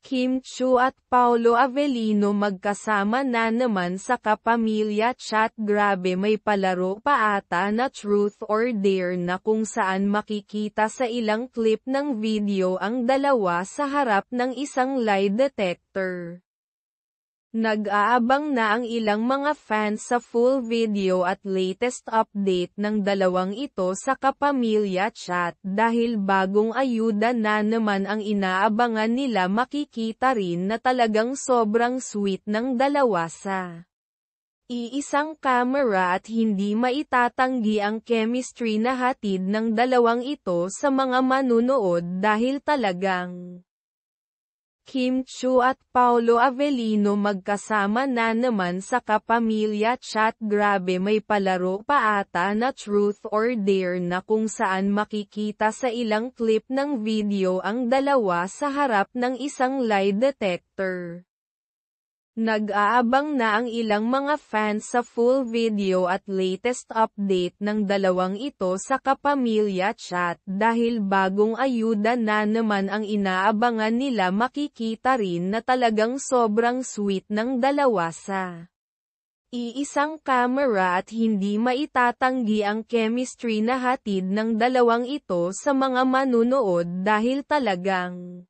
Kim Chiu at Paolo Avellino magkasama na naman sa Kapamilya Chat. Grabe, may palaro pa ata na Truth or Dare na kung saan makikita sa ilang clip ng video ang dalawa sa harap ng isang lie detector. Nag-aabang na ang ilang mga fans sa full video at latest update ng dalawang ito sa Kapamilya Chat dahil bagong ayuda na naman ang inaabangan nila. Makikita rin na talagang sobrang sweet ng dalawa sa iisang camera at hindi maitatanggi ang chemistry na hatid ng dalawang ito sa mga manunood dahil talagang Kim Chiu at Paolo Avellino magkasama na naman sa Kapamilya Chat. Grabe, may palaro pa ata na Truth or Dare na kung saan makikita sa ilang clip ng video ang dalawa sa harap ng isang lie detector. Nag-aabang na ang ilang mga fans sa full video at latest update ng dalawang ito sa Kapamilya Chat dahil bagong ayuda na naman ang inaabangan nila. Makikita rin na talagang sobrang sweet ng dalawa sa iisang camera at hindi maitatanggi ang chemistry na hatid ng dalawang ito sa mga manunood dahil talagang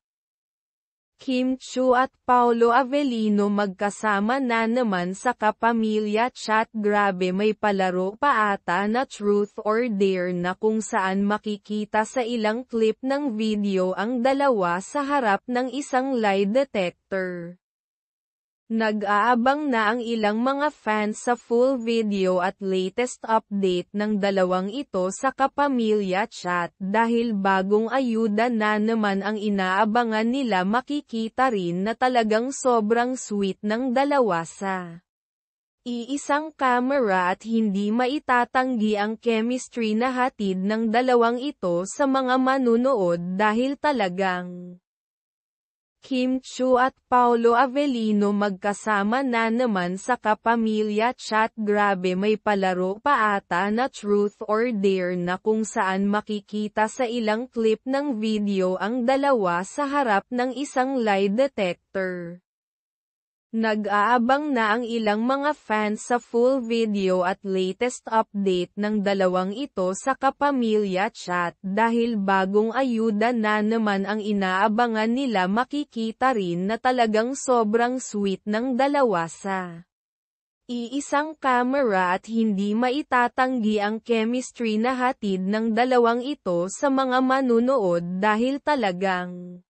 Kim Chiu at Paolo Avellino magkasama na naman sa Kapamilya Chat. Grabe, may palaro pa ata na Truth or Dare na kung saan makikita sa ilang clip ng video ang dalawa sa harap ng isang lie detector. Nag-aabang na ang ilang mga fans sa full video at latest update ng dalawang ito sa Kapamilya Chat dahil bagong ayuda na naman ang inaabangan nila. Makikita rin na talagang sobrang sweet ng dalawa sa iisang camera at hindi maitatanggi ang chemistry na hatid ng dalawang ito sa mga manunood dahil talagang Kim Chiu at Paolo Avellino magkasama na naman sa Kapamilya Chat. Grabe, may palaro pa ata na Truth or Dare na kung saan makikita sa ilang clip ng video ang dalawa sa harap ng isang lie detector. Nag-aabang na ang ilang mga fans sa full video at latest update ng dalawang ito sa Kapamilya Chat dahil bagong ayuda na naman ang inaabangan nila. Makikita rin na talagang sobrang sweet ng dalawa sa iisang camera at hindi maitatanggi ang chemistry na hatid ng dalawang ito sa mga manunood dahil talagang